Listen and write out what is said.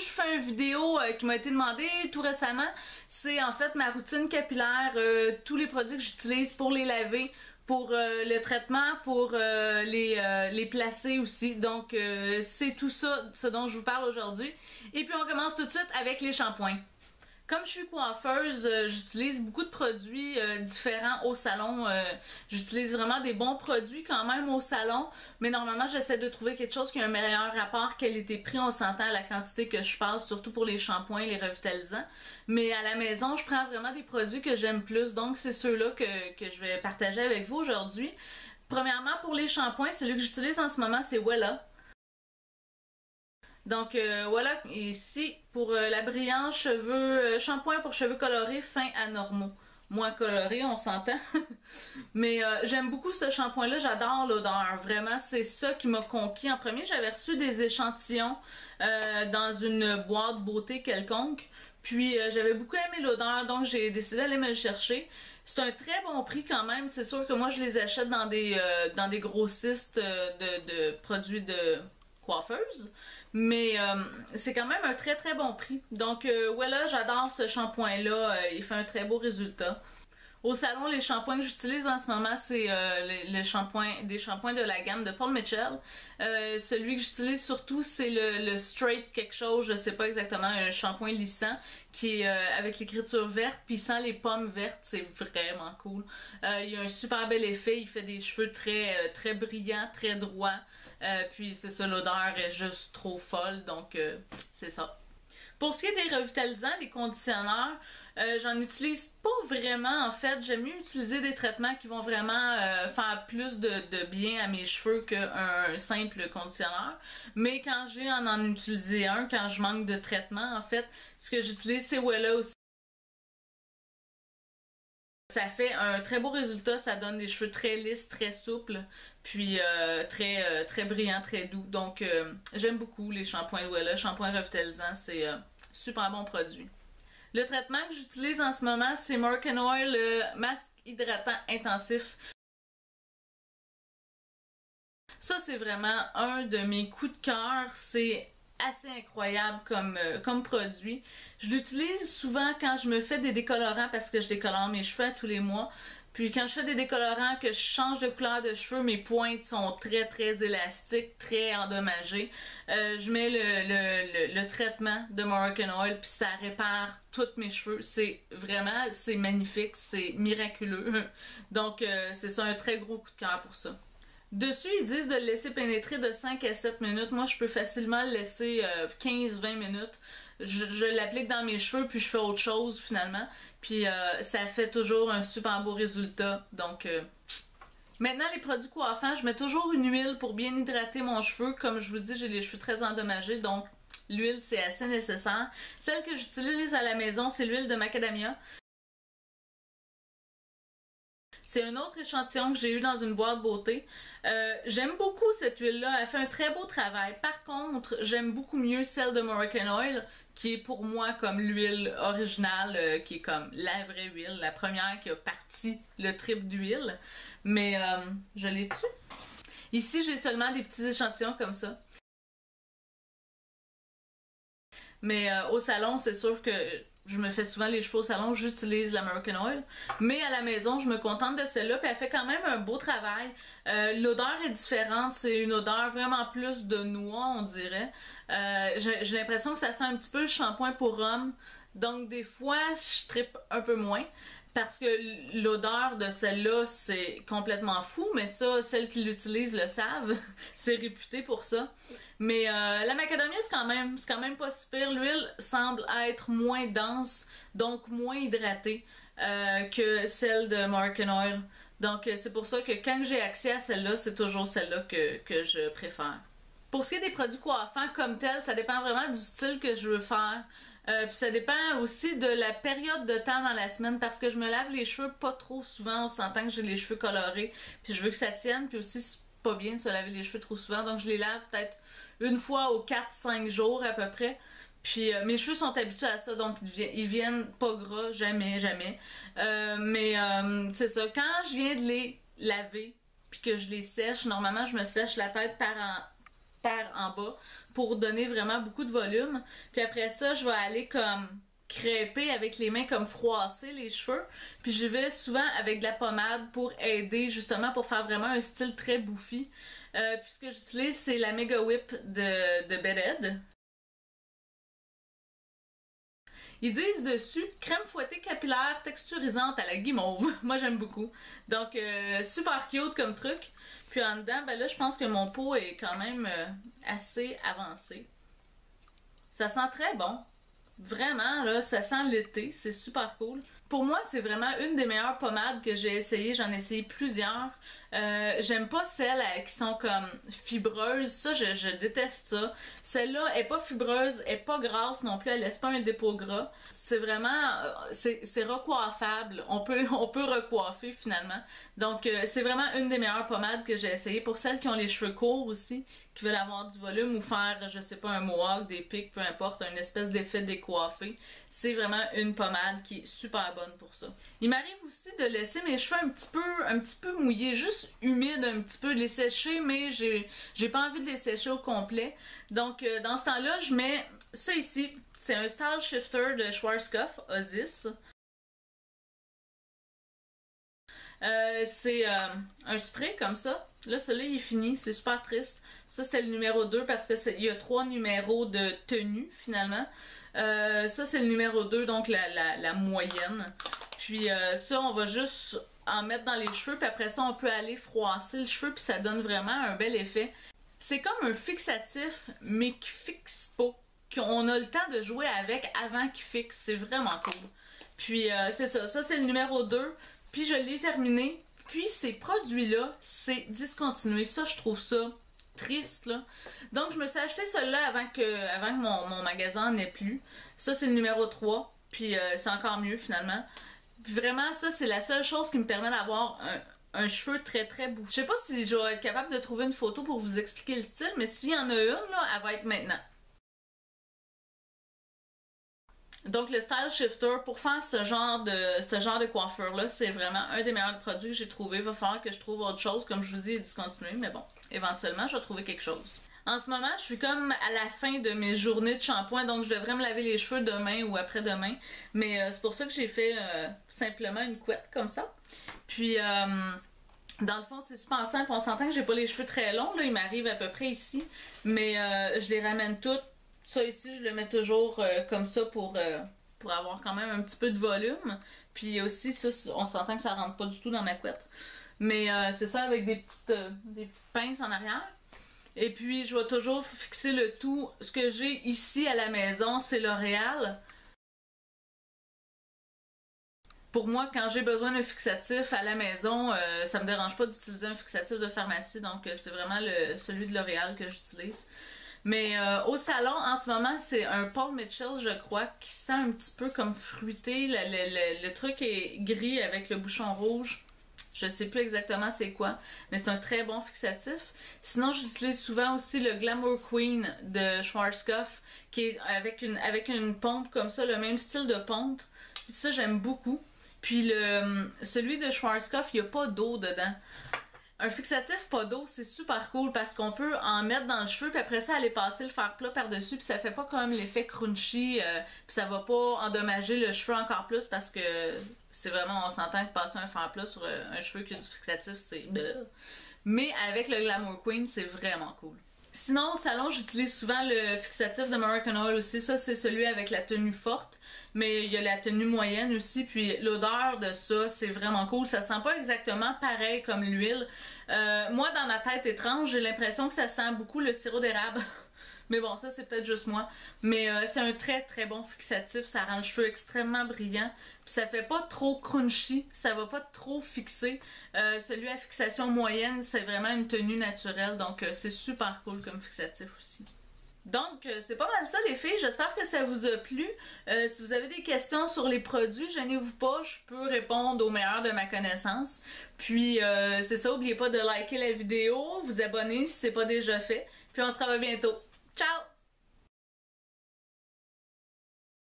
je fais une vidéo qui m'a été demandée tout récemment. C'est en fait ma routine capillaire, tous les produits que j'utilise pour les laver, pour le traitement, pour les placer aussi. Donc c'est tout ça, ce dont je vous parle aujourd'hui. Et puis on commence tout de suite avec les shampoings. Comme je suis coiffeuse, j'utilise beaucoup de produits différents au salon. J'utilise vraiment des bons produits quand même au salon, mais normalement j'essaie de trouver quelque chose qui a un meilleur rapport qualité-prix. On s'entend à la quantité que je passe, surtout pour les shampoings, les revitalisants. Mais à la maison, je prends vraiment des produits que j'aime plus, donc c'est ceux-là que je vais partager avec vous aujourd'hui. Premièrement, pour les shampoings, celui que j'utilise en ce moment, c'est Wella. Donc voilà, ici pour la brillante cheveux, shampoing pour cheveux colorés fins à normaux. Moins coloré, on s'entend. Mais j'aime beaucoup ce shampoing là, j'adore l'odeur. Vraiment, c'est ça qui m'a conquis. En premier, j'avais reçu des échantillons dans une boîte beauté quelconque. Puis j'avais beaucoup aimé l'odeur, donc j'ai décidé d'aller me le chercher. C'est un très bon prix quand même. C'est sûr que moi je les achète dans des grossistes de produits de coiffeuse, mais c'est quand même un très très bon prix. Donc voilà, j'adore ce shampoing là, il fait un très beau résultat. Au salon, les shampoings que j'utilise en ce moment, c'est des shampoings de la gamme de Paul Mitchell. Celui que j'utilise surtout, c'est le Straight quelque chose, je sais pas exactement, un shampoing lissant qui est avec l'écriture verte, puis sans les pommes vertes, c'est vraiment cool. Il a un super bel effet, il fait des cheveux très brillants, très droits. Puis c'est ça, l'odeur est juste trop folle, donc c'est ça. Pour ce qui est des revitalisants, les conditionneurs, j'en utilise pas vraiment en fait. J'aime mieux utiliser des traitements qui vont vraiment faire plus de bien à mes cheveux qu'un simple conditionneur. Mais quand j'ai à en utiliser un, quand je manque de traitement, en fait, ce que j'utilise c'est Wella aussi. Ça fait un très beau résultat, ça donne des cheveux très lisses, très souples, puis très brillants, très doux. Donc j'aime beaucoup les shampoings Wella. Shampoing revitalisant, c'est super bon produit. Le traitement que j'utilise en ce moment, c'est Moroccanoil, le masque hydratant intensif. Ça, c'est vraiment un de mes coups de cœur. C'est assez incroyable comme produit. Je l'utilise souvent quand je me fais des décolorants parce que je décolore mes cheveux à tous les mois. Puis quand je fais des décolorants, que je change de couleur de cheveux, mes pointes sont très élastiques, très endommagées. Je mets le traitement de Moroccanoil puis ça répare tous mes cheveux. C'est magnifique, c'est miraculeux. Donc c'est ça, un très gros coup de cœur pour ça. Dessus, ils disent de le laisser pénétrer de 5 à 7 minutes. Moi, je peux facilement le laisser 15-20 minutes. Je l'applique dans mes cheveux, puis je fais autre chose finalement. Puis ça fait toujours un super beau résultat. Donc, maintenant, les produits coiffants, je mets toujours une huile pour bien hydrater mon cheveu. Comme je vous dis, j'ai les cheveux très endommagés, donc l'huile, c'est assez nécessaire. Celle que j'utilise à la maison, c'est l'huile de macadamia. C'est un autre échantillon que j'ai eu dans une boîte beauté. J'aime beaucoup cette huile-là, elle fait un très beau travail. Par contre, j'aime beaucoup mieux celle de Moroccanoil, qui est pour moi comme l'huile originale, qui est comme la vraie huile, la première qui a parti le trip d'huile. Mais je l'ai dessus. Ici, j'ai seulement des petits échantillons comme ça. Mais au salon, c'est sûr que je me fais souvent les cheveux au salon, j'utilise la Moroccanoil. Mais à la maison, je me contente de celle-là, puis elle fait quand même un beau travail. L'odeur est différente, c'est une odeur vraiment plus de noix, on dirait. J'ai l'impression que ça sent un petit peu le shampoing pour homme. Donc des fois, je trippe un peu moins. Parce que l'odeur de celle-là, c'est complètement fou, mais ça, celles qui l'utilisent le savent. C'est réputé pour ça. Mais la macadamia, c'est quand même pas si pire. L'huile semble être moins dense, donc moins hydratée que celle de Moroccanoil. Donc c'est pour ça que quand j'ai accès à celle-là, c'est toujours celle-là que je préfère. Pour ce qui est des produits coiffants comme tel, ça dépend vraiment du style que je veux faire. Puis ça dépend aussi de la période de temps dans la semaine parce que je me lave les cheveux pas trop souvent. On s'entend que j'ai les cheveux colorés puis je veux que ça tienne. Puis aussi c'est pas bien de se laver les cheveux trop souvent. Donc je les lave peut-être une fois aux 4-5 jours à peu près. Puis mes cheveux sont habitués à ça, donc ils viennent pas gras, jamais. Mais c'est ça, quand je viens de les laver puis que je les sèche, normalement je me sèche la tête par en bas pour donner vraiment beaucoup de volume. Puis après ça, je vais aller comme crêper avec les mains, comme froisser les cheveux. Puis je vais souvent avec de la pommade pour aider, justement pour faire vraiment un style très bouffi. Puis ce que j'utilise, c'est la Mega Whip de Bed. Ils disent dessus crème fouettée capillaire texturisante à la guimauve. Moi j'aime beaucoup. Donc super cute comme truc. Puis en dedans, ben là je pense que mon pot est quand même assez avancé. Ça sent très bon. Vraiment, là, ça sent l'été, c'est super cool. Pour moi, c'est vraiment une des meilleures pommades que j'ai essayé. J'en ai essayé plusieurs. J'aime pas celles qui sont comme fibreuses. Ça, je déteste ça. Celle-là est pas fibreuse, est pas grasse non plus. Elle laisse pas un dépôt gras. C'est vraiment... c'est recoiffable. On peut recoiffer finalement. Donc, c'est vraiment une des meilleures pommades que j'ai essayé. Pour celles qui ont les cheveux courts aussi, qui veulent avoir du volume ou faire, je sais pas, un mohawk, des pics, peu importe, une espèce d'effet décoiffé. C'est vraiment une pommade qui est super bonne pour ça. Il m'arrive aussi de laisser mes cheveux un petit peu mouillés, juste humides un petit peu, de les sécher, mais j'ai pas envie de les sécher au complet. Donc dans ce temps-là, je mets ça ici. C'est un Style Shifter de Schwarzkopf Osis. C'est un spray comme ça. Là, celui-là, il est fini. C'est super triste. Ça, c'était le numéro 2 parce que il y a 3 numéros de tenue, finalement. Ça, c'est le numéro 2, donc la moyenne. Puis ça, on va juste en mettre dans les cheveux. Puis après ça, on peut aller froisser le cheveu. Puis ça donne vraiment un bel effet. C'est comme un fixatif, mais qui fixe pas. Qu'on a le temps de jouer avec avant qu'il fixe. C'est vraiment cool. Puis c'est ça. Ça, c'est le numéro 2. Puis je l'ai terminé. Puis ces produits-là, c'est discontinué. Ça, je trouve ça triste, là. Donc, je me suis acheté celui-là avant que mon magasin n'ait plus. Ça, c'est le numéro 3. Puis c'est encore mieux, finalement. Puis vraiment, ça, c'est la seule chose qui me permet d'avoir un cheveu très, très bouffé. Je sais pas si je vais être capable de trouver une photo pour vous expliquer le style, mais s'il y en a une, là, elle va être maintenant. Donc le Style Shifter, pour faire ce genre de coiffure-là, c'est vraiment un des meilleurs produits que j'ai trouvé. Il va falloir que je trouve autre chose, comme je vous dis, il est discontinué, mais bon, éventuellement, je vais trouver quelque chose. En ce moment, je suis comme à la fin de mes journées de shampoing, donc je devrais me laver les cheveux demain ou après-demain. Mais c'est pour ça que j'ai fait simplement une couette comme ça. Puis, dans le fond, c'est super simple. On s'entend que j'ai pas les cheveux très longs, là, ils m'arrivent à peu près ici. Mais je les ramène toutes. Ça ici, je le mets toujours comme ça pour avoir quand même un petit peu de volume. Puis aussi, ça, on s'entend que ça rentre pas du tout dans ma couette. Mais c'est ça avec des petites pinces en arrière. Et puis, je vais toujours fixer le tout. Ce que j'ai ici à la maison, c'est L'Oréal. Pour moi, quand j'ai besoin d'un fixatif à la maison, ça me dérange pas d'utiliser un fixatif de pharmacie. Donc, c'est vraiment celui de L'Oréal que j'utilise. Mais au salon, en ce moment, c'est un Paul Mitchell, je crois, qui sent un petit peu comme fruité. Le truc est gris avec le bouchon rouge. Je sais plus exactement c'est quoi, mais c'est un très bon fixatif. Sinon, j'utilise souvent aussi le Glamour Queen de Schwarzkopf, qui est avec une pompe comme ça, le même style de pompe. Ça, j'aime beaucoup. Puis celui de Schwarzkopf, il n'y a pas d'eau dedans. Un fixatif pas d'eau, c'est super cool parce qu'on peut en mettre dans le cheveu puis après ça aller passer le fer plat par-dessus puis ça fait pas comme l'effet crunchy puis ça va pas endommager le cheveu encore plus parce que c'est vraiment, on s'entend que passer un fer plat sur un cheveu qui a du fixatif, c'est... Mais avec le Glamour Queen, c'est vraiment cool. Sinon, au salon, j'utilise souvent le fixatif de American Oil aussi. Ça, c'est celui avec la tenue forte. Mais il y a la tenue moyenne aussi. Puis l'odeur de ça, c'est vraiment cool. Ça sent pas exactement pareil comme l'huile. Moi, dans ma tête étrange, j'ai l'impression que ça sent beaucoup le sirop d'érable. Mais bon, ça, c'est peut-être juste moi. Mais c'est un très, très bon fixatif. Ça rend le cheveu extrêmement brillant. Puis ça fait pas trop crunchy. Ça va pas trop fixer. Celui à fixation moyenne, c'est vraiment une tenue naturelle. Donc, c'est super cool comme fixatif aussi. Donc, c'est pas mal ça les filles. J'espère que ça vous a plu. Si vous avez des questions sur les produits, gênez-vous pas. Je peux répondre au meilleur de ma connaissance. Puis, c'est ça. N'oubliez pas de liker la vidéo, vous abonner si c'est pas déjà fait. Puis, on se revoit bientôt. Ciao!